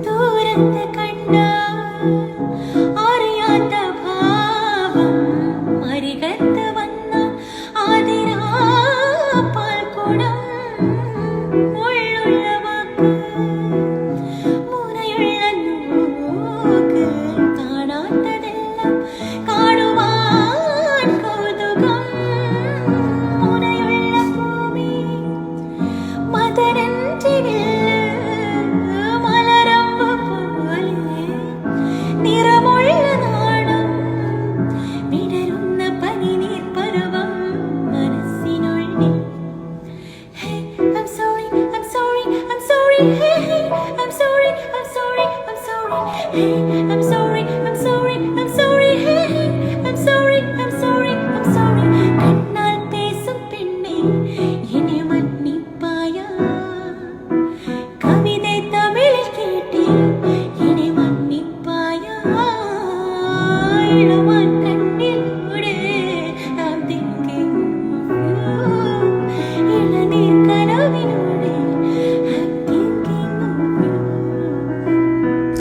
ദൂരത്ത് കണ്ട അറിയാത്ത ഭാവം അരികത്ത് വന്ന ആതിരാപ്പാൽ കുടം മുള്ളുള്ള വാക്ക് മുനയുള്ള നോക്ക് കാണാത്തതെല്ലാം കാണുവാൻ കൗതുകം മുനയുള്ള ഭൂമി മദരഞ്ചിവിൽ മലരമ്പ് പോലെ നിറമുള്ള നാണം വിടരുന്ന പനിനീർ പർവ്വം മനസ്സിനുള്ളിൽ Hey, I'm sorry, I'm sorry, I'm sorry. Hey, hey, I'm sorry, I'm sorry, I'm sorry. Hey, I'm sorry.